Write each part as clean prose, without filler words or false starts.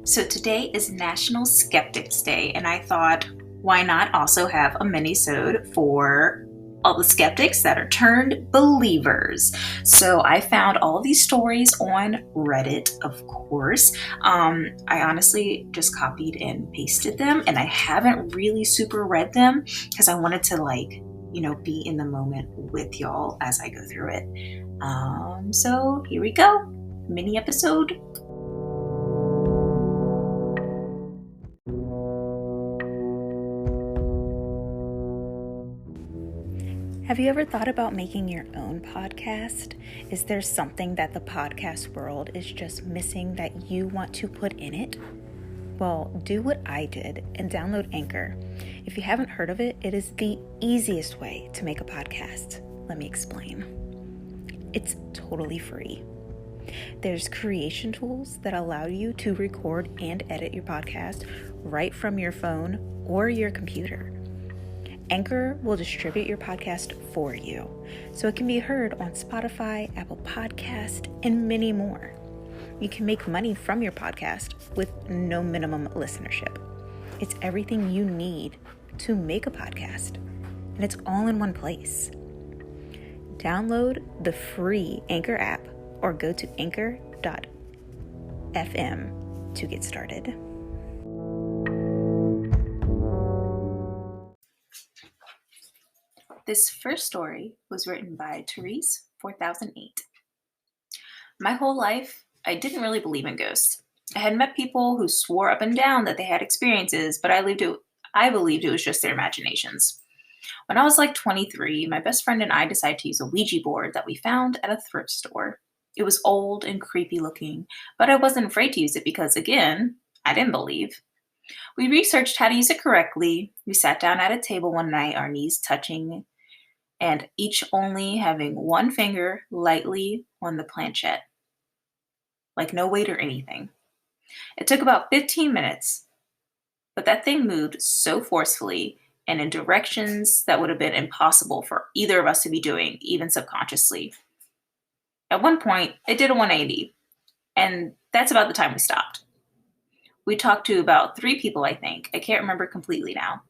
So today is National Skeptics Day, and I thought, why not also have a minisode for all the skeptics that are turned believers? So I found all of these stories on Reddit, of course. I honestly just copied and pasted them, and I haven't really super read them because I wanted to be in the moment with y'all as I go through it. So here we go, mini episode. Have you ever thought about making your own podcast? Is there something that the podcast world is just missing that you want to put in it? Well, do what I did and download Anchor. If you haven't heard of it, it is the easiest way to make a podcast. Let me explain. It's totally free. There's creation tools that allow you to record and edit your podcast right from your phone or your computer. Anchor will distribute your podcast for you, so it can be heard on Spotify, Apple Podcast, and many more. You can make money from your podcast with no minimum listenership. It's everything you need to make a podcast, and it's all in one place. Download the free Anchor app or go to anchor.fm to get started. This first story was written by Therese 4008. My whole life, I didn't really believe in ghosts. I had met people who swore up and down that they had experiences, but I believed it was just their imaginations. When I was like 23, my best friend and I decided to use a Ouija board that we found at a thrift store. It was old and creepy looking, but I wasn't afraid to use it because, again, I didn't believe. We researched how to use it correctly. We sat down at a table one night, our knees touching, and each only having one finger lightly on the planchette. Like no weight or anything. It took about 15 minutes, but that thing moved so forcefully and in directions that would have been impossible for either of us to be doing, even subconsciously. At one point, it did a 180, and that's about the time we stopped. We talked to about 3 people, I think. I can't remember completely now.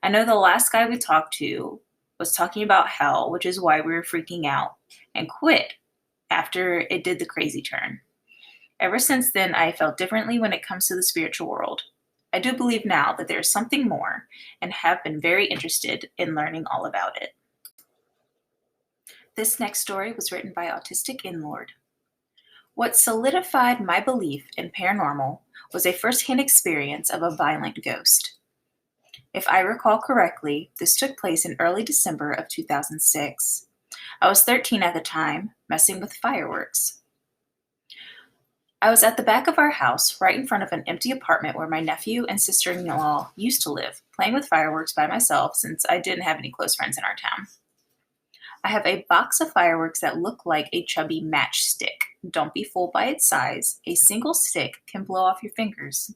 I know the last guy we talked to was talking about hell, which is why we were freaking out, and quit after it did the crazy turn. Ever since then, I felt differently when it comes to the spiritual world. I do believe now that there is something more and have been very interested in learning all about it. This next story was written by Autistic Inlord. What solidified my belief in paranormal was a first-hand experience of a violent ghost. If I recall correctly, this took place in early December of 2006. I was 13 at the time, messing with fireworks. I was at the back of our house, right in front of an empty apartment where my nephew and sister-in-law used to live, playing with fireworks by myself since I didn't have any close friends in our town. I have a box of fireworks that look like a chubby matchstick. Don't be fooled by its size. A single stick can blow off your fingers.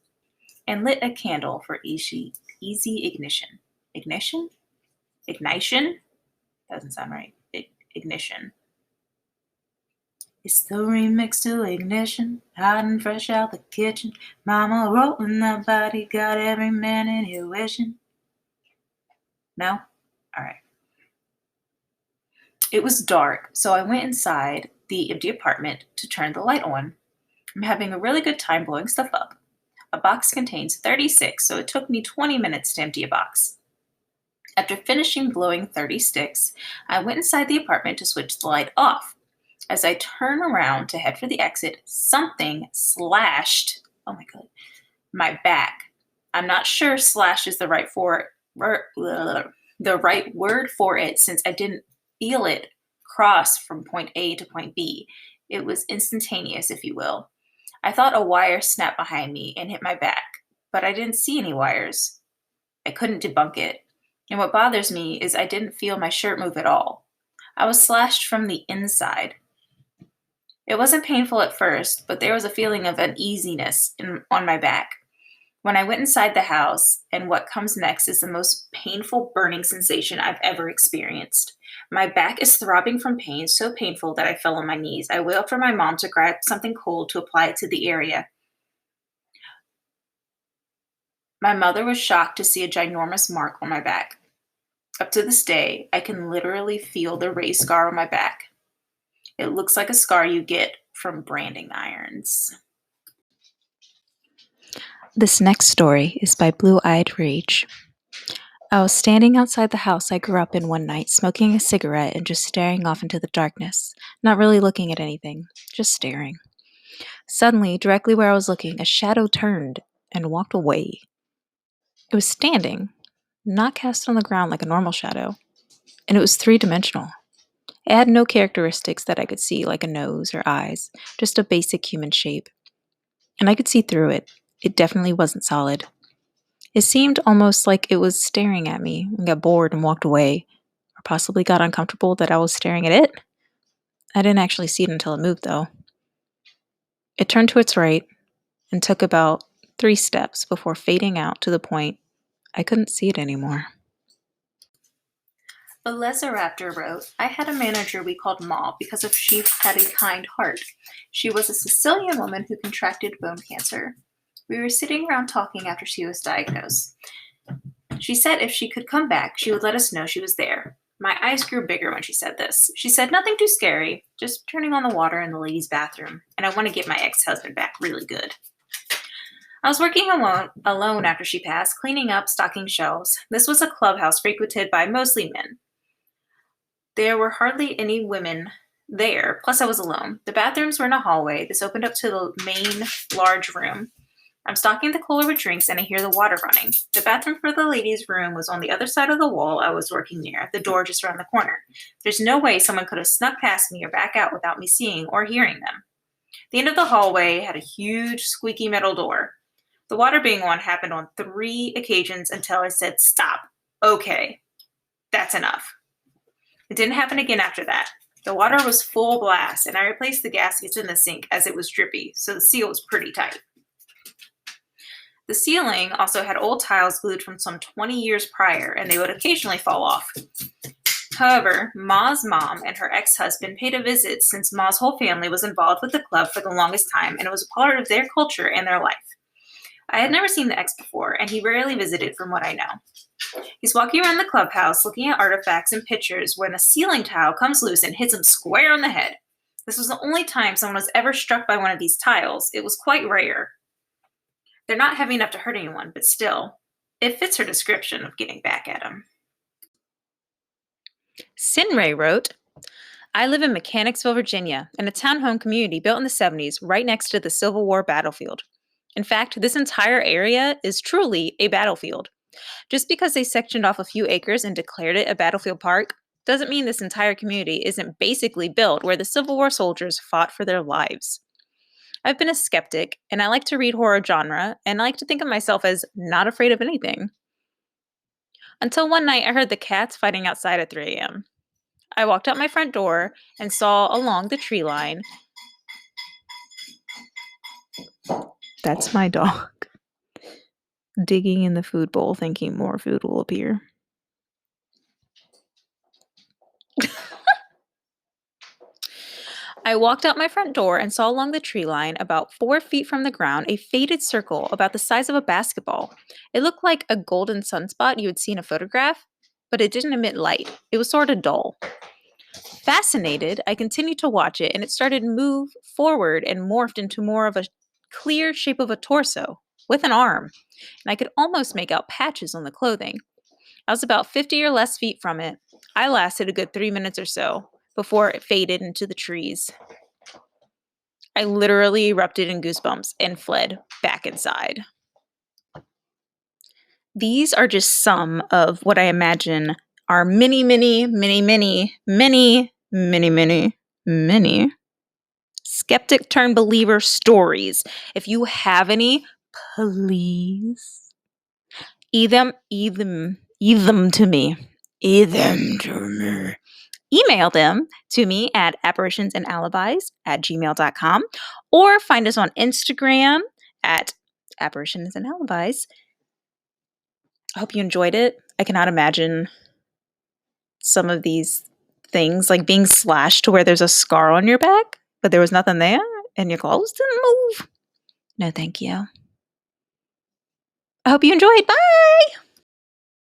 And lit a candle for easy ignition. Ignition? Ignition? Doesn't sound right. Ignition. It's the remix to Ignition, hot and fresh out the kitchen. Mama rolling that body, got every man in here wishing. No? All right. It was dark, so I went inside the empty apartment to turn the light on. I'm having a really good time blowing stuff up. A box contains 36, so it took me 20 minutes to empty a box. After finishing blowing 30 sticks, I went inside the apartment to switch the light off. As I turn around to head for the exit, something slashed, oh my God, my back. I'm not sure slash is the right word for it since I didn't feel it cross from point A to point B. It was instantaneous, if you will. I thought a wire snapped behind me and hit my back, but I didn't see any wires. I couldn't debunk it. And what bothers me is I didn't feel my shirt move at all. I was slashed from the inside. It wasn't painful at first, but there was a feeling of uneasiness on my back. When I went inside the house, and what comes next is the most painful burning sensation I've ever experienced. My back is throbbing from pain, so painful that I fell on my knees. I wailed for my mom to grab something cold to apply it to the area. My mother was shocked to see a ginormous mark on my back. Up to this day, I can literally feel the raised scar on my back. It looks like a scar you get from branding irons. This next story is by Blue Eyed Rage. I was standing outside the house I grew up in one night, smoking a cigarette and just staring off into the darkness, not really looking at anything, just staring. Suddenly, directly where I was looking, a shadow turned and walked away. It was standing, not cast on the ground like a normal shadow, and it was three-dimensional. It had no characteristics that I could see, like a nose or eyes, just a basic human shape. And I could see through it. It definitely wasn't solid. It seemed almost like it was staring at me and got bored and walked away, or possibly got uncomfortable that I was staring at it. I didn't actually see it until it moved, though. It turned to its right and took about 3 steps before fading out to the point I couldn't see it anymore. Velociraptor wrote, I had a manager we called Ma because she had a kind heart. She was a Sicilian woman who contracted bone cancer. We were sitting around talking after she was diagnosed. She said if she could come back, she would let us know she was there. My eyes grew bigger when she said this. She said nothing too scary, just turning on the water in the ladies' bathroom, and I want to get my ex-husband back really good. I was working alone after she passed, cleaning up, stocking shelves. This was a clubhouse frequented by mostly men. There were hardly any women there, plus I was alone. The bathrooms were in a hallway. This opened up to the main large room. I'm stocking the cooler with drinks and I hear the water running. The bathroom for the ladies' room was on the other side of the wall I was working near, the door just around the corner. There's no way someone could have snuck past me or back out without me seeing or hearing them. The end of the hallway had a huge squeaky metal door. The water being on happened on 3 occasions until I said, stop. Okay, that's enough. It didn't happen again after that. The water was full blast, and I replaced the gaskets in the sink as it was drippy, so the seal was pretty tight. The ceiling also had old tiles glued from some 20 years prior, and they would occasionally fall off. However, Ma's mom and her ex-husband paid a visit since Ma's whole family was involved with the club for the longest time, and it was a part of their culture and their life. I had never seen the ex before, and he rarely visited from what I know. He's walking around the clubhouse looking at artifacts and pictures when a ceiling tile comes loose and hits him square on the head. This was the only time someone was ever struck by one of these tiles. It was quite rare. They're not heavy enough to hurt anyone, but still, it fits her description of getting back at him. Sinray wrote, I live in Mechanicsville, Virginia, in a townhome community built in the 70s right next to the Civil War battlefield. In fact, this entire area is truly a battlefield. Just because they sectioned off a few acres and declared it a battlefield park doesn't mean this entire community isn't basically built where the Civil War soldiers fought for their lives. I've been a skeptic, and I like to read horror genre, and I like to think of myself as not afraid of anything. Until one night I heard the cats fighting outside at 3 a.m. I walked out my front door and saw along the tree line. That's my dog. Digging in the food bowl, thinking more food will appear. I walked out my front door and saw along the tree line, about 4 feet from the ground, a faded circle about the size of a basketball. It looked like a golden sunspot you would see in a photograph, but it didn't emit light. It was sort of dull. Fascinated, I continued to watch it, and it started to move forward and morphed into more of a clear shape of a torso with an arm, and I could almost make out patches on the clothing. I was about 50 or less feet from it. I lasted a good 3 minutes or so before it faded into the trees. I literally erupted in goosebumps and fled back inside. These are just some of what I imagine are many skeptic turn believer stories. If you have any, please e them to me. Email them to me at apparitionsandalibis@gmail.com or find us on Instagram at apparitionsandalibis. I hope you enjoyed it. I cannot imagine some of these things like being slashed to where there's a scar on your back, but there was nothing there and your clothes didn't move. No, thank you. I hope you enjoyed. Bye!